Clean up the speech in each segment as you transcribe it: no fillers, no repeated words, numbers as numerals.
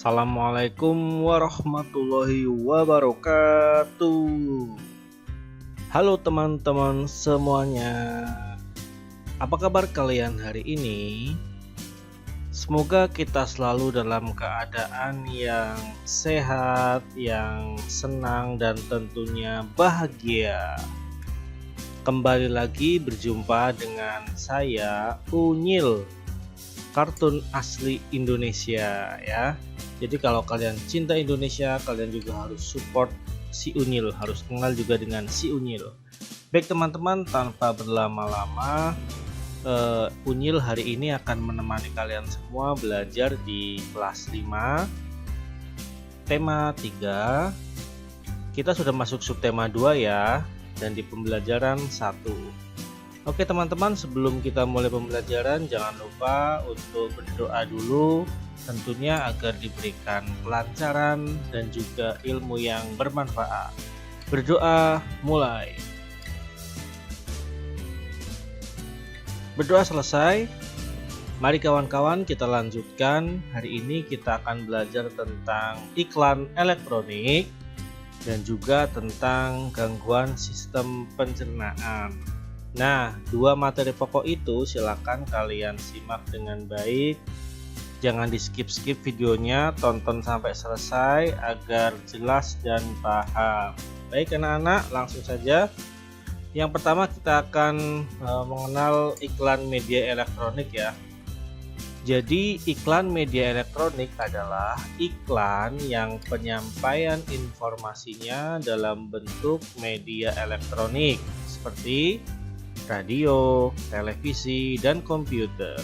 Assalamualaikum warahmatullahi wabarakatuh. Halo teman-teman semuanya. Apa kabar kalian hari ini? Semoga kita selalu dalam keadaan yang sehat, yang senang dan tentunya bahagia. Kembali lagi berjumpa dengan saya Unyil, kartun asli Indonesia ya. Jadi kalau kalian cinta Indonesia, kalian juga harus support si Unyil, harus kenal juga dengan si Unyil. Baik teman-teman, tanpa berlama-lama, Unyil hari ini akan menemani kalian semua belajar di kelas 5, tema 3. Kita sudah masuk subtema 2 ya, dan di pembelajaran 1. Oke teman-teman, sebelum kita mulai pembelajaran, jangan lupa untuk berdoa dulu, tentunya agar diberikan kelancaran dan juga ilmu yang bermanfaat. Berdoa mulai. Berdoa selesai. Mari kawan-kawan kita lanjutkan. Hari ini kita akan belajar tentang iklan elektronik dan juga tentang gangguan sistem pencernaan. Nah, dua materi pokok itu silakan kalian simak dengan baik. Jangan di skip-skip videonya, tonton sampai selesai agar jelas dan paham. Baik anak-anak, langsung saja. Yang pertama kita akan mengenal iklan media elektronik ya. Jadi iklan media elektronik adalah iklan yang penyampaian informasinya dalam bentuk media elektronik seperti radio, televisi, dan komputer.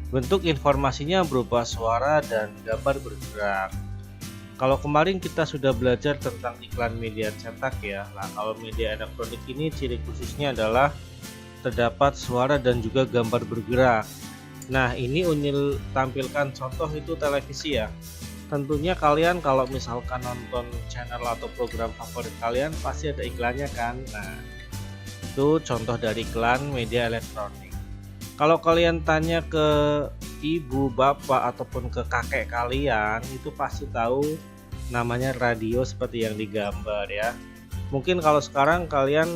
Bentuk informasinya berupa suara dan gambar bergerak. Kalau kemarin kita sudah belajar tentang iklan media cetak ya. Nah, kalau media elektronik ini ciri khususnya adalah terdapat suara dan juga gambar bergerak. Nah, ini Unyil tampilkan contoh itu televisi ya. Tentunya kalian kalau misalkan nonton channel atau program favorit kalian pasti ada iklannya kan. Nah, itu contoh dari iklan media elektronik. Kalau kalian tanya ke ibu, bapak, ataupun ke kakek kalian, itu pasti tahu namanya radio seperti yang digambar ya. Mungkin kalau sekarang kalian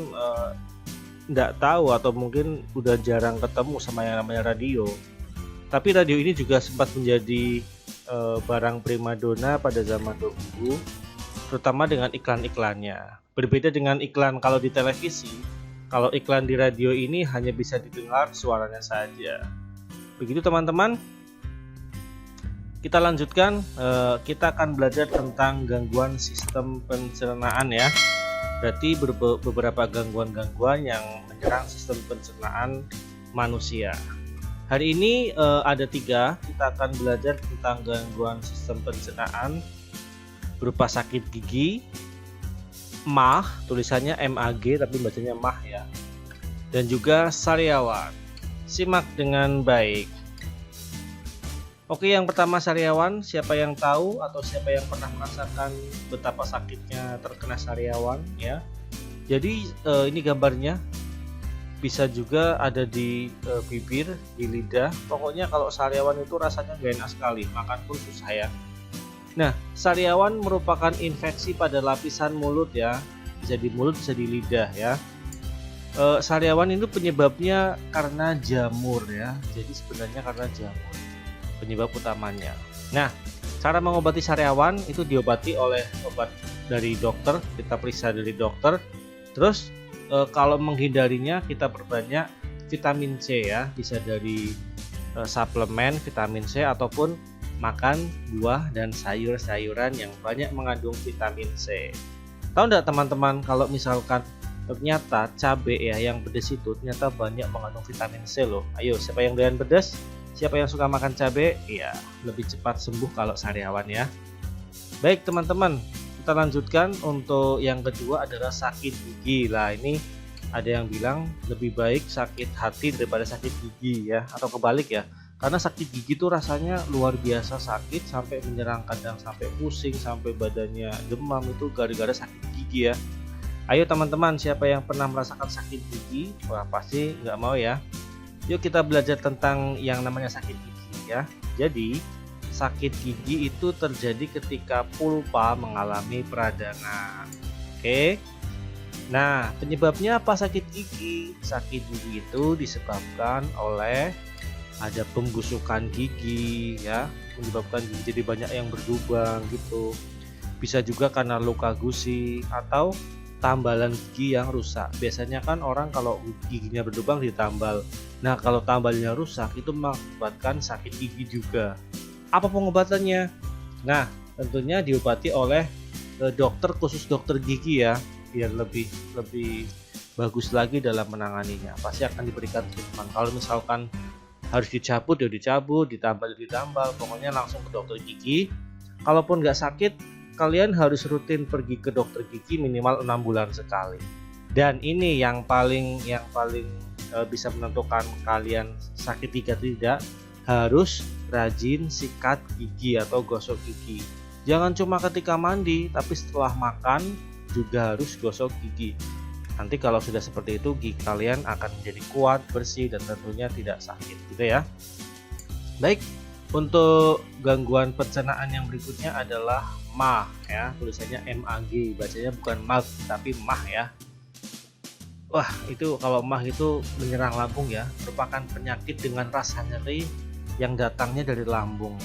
nggak tahu atau mungkin udah jarang ketemu sama yang namanya radio. Tapi radio ini juga sempat menjadi barang primadona pada zaman dahulu, terutama dengan iklan-iklannya. Berbeda dengan iklan kalau di televisi. Kalau iklan di radio ini hanya bisa didengar suaranya saja. Begitu teman-teman. Kita lanjutkan. Kita akan belajar tentang gangguan sistem pencernaan ya. Berarti beberapa gangguan-gangguan yang menyerang sistem pencernaan manusia. Hari ini ada 3. Kita akan belajar tentang gangguan sistem pencernaan berupa sakit gigi, MAH, tulisannya MAG tapi bacanya MAH ya, dan juga sariawan. Simak dengan baik. Oke, yang pertama sariawan. Siapa yang tahu atau siapa yang pernah merasakan betapa sakitnya terkena sariawan ya? Jadi ini gambarnya, bisa juga ada di bibir, di lidah. Pokoknya kalau sariawan itu rasanya gak enak sekali, makan pun susah ya. Nah, sariawan merupakan infeksi pada lapisan mulut ya, bisa di mulut, bisa di lidah ya. Sariawan itu penyebabnya karena jamur ya, jadi sebenarnya karena jamur penyebab utamanya. Nah, cara mengobati sariawan itu diobati oleh obat dari dokter, kita periksa dari dokter. Terus kalau menghindarinya kita perbanyak vitamin C ya, bisa dari suplemen vitamin C ataupun makan buah dan sayur-sayuran yang banyak mengandung vitamin C. Tahu enggak teman-teman, kalau misalkan ternyata cabai ya yang pedas itu ternyata banyak mengandung vitamin C loh. Ayo, siapa yang doyan pedas? Siapa yang suka makan cabai? Iya, lebih cepat sembuh kalau sariawan ya. Baik teman-teman, kita lanjutkan. Untuk yang kedua adalah sakit gigi. Lah ini ada yang bilang lebih baik sakit hati daripada sakit gigi ya, atau kebalik ya. Karena sakit gigi itu rasanya luar biasa sakit, sampai menyerang, kadang sampai pusing, sampai badannya demam, itu gara-gara sakit gigi ya. Ayo teman-teman, siapa yang pernah merasakan sakit gigi? Wah, pasti nggak mau ya. Yuk kita belajar tentang yang namanya sakit gigi ya. Jadi sakit gigi itu terjadi ketika pulpa mengalami peradangan. Oke. Nah, penyebabnya apa sakit gigi? Sakit gigi itu disebabkan oleh ada pembusukan gigi ya, menyebabkan gigi jadi banyak yang berlubang gitu. Bisa juga karena luka gusi atau tambalan gigi yang rusak. Biasanya kan orang kalau giginya berlubang ditambal. Nah, kalau tambalnya rusak itu mengakibatkan sakit gigi juga. Apa pengobatannya? Nah, tentunya diobati oleh dokter, khusus dokter gigi ya, biar lebih bagus lagi dalam menanganinya. Pasti akan diberikan treatment. Kalau misalkan harus dicabut ya dicabut, ditambal pokoknya langsung ke dokter gigi. Kalaupun nggak sakit, kalian harus rutin pergi ke dokter gigi minimal 6 bulan sekali. Dan ini yang paling bisa menentukan kalian sakit gigi atau tidak, harus rajin sikat gigi atau gosok gigi. Jangan cuma ketika mandi, tapi setelah makan juga harus gosok gigi. Nanti kalau sudah seperti itu, gigi kalian akan menjadi kuat, bersih, dan tentunya tidak sakit gitu ya. Baik, untuk gangguan pencernaan yang berikutnya adalah MAG ya, tulisannya MAG, bacanya bukan MAG tapi MAG ya. Wah, itu kalau MAG itu menyerang lambung ya, merupakan penyakit dengan rasa nyeri yang datangnya dari lambung.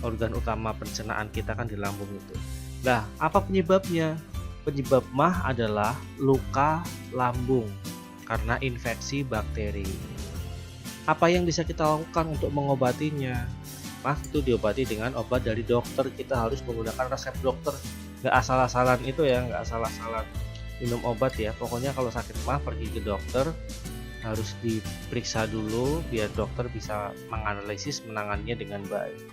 Organ utama pencernaan kita kan di lambung itu. Nah, apa penyebabnya? Penyebab MAG adalah luka lambung karena infeksi bakteri. Apa yang bisa kita lakukan untuk mengobatinya? MAG itu diobati dengan obat dari dokter. Kita harus menggunakan resep dokter. Nggak asal-asalan itu ya, nggak asal-asalan minum obat ya. Pokoknya kalau sakit MAG pergi ke dokter, harus diperiksa dulu biar dokter bisa menganalisis, menanganinya dengan baik.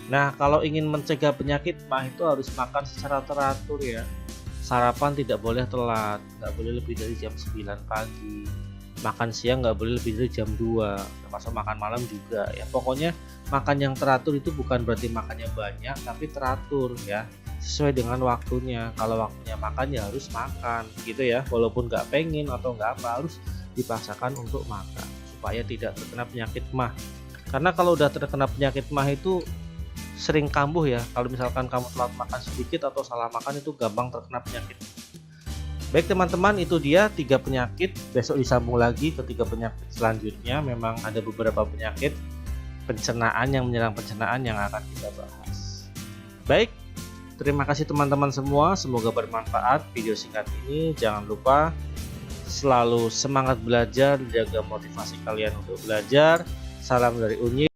Nah, kalau ingin mencegah penyakit MAG itu harus makan secara teratur ya. Sarapan tidak boleh telat, nggak boleh lebih dari jam 9 pagi. Makan siang nggak boleh lebih dari jam 2, termasuk makan malam juga ya. Pokoknya makan yang teratur itu bukan berarti makannya banyak, tapi teratur ya, sesuai dengan waktunya. Kalau waktunya makan ya harus makan gitu ya, walaupun nggak pengen atau nggak apa, harus dipaksakan untuk makan supaya tidak terkena penyakit MAG. Karena kalau udah terkena penyakit MAG itu sering kambuh ya. Kalau misalkan kamu telat makan sedikit atau salah makan itu gampang terkena penyakit. Baik teman-teman, itu dia 3 penyakit. Besok disambung lagi ke 3 penyakit selanjutnya. Memang ada beberapa penyakit pencernaan yang menyerang pencernaan yang akan kita bahas. Baik, terima kasih teman-teman semua. Semoga bermanfaat video singkat ini. Jangan lupa selalu semangat belajar, jaga motivasi kalian untuk belajar. Salam dari Unyi.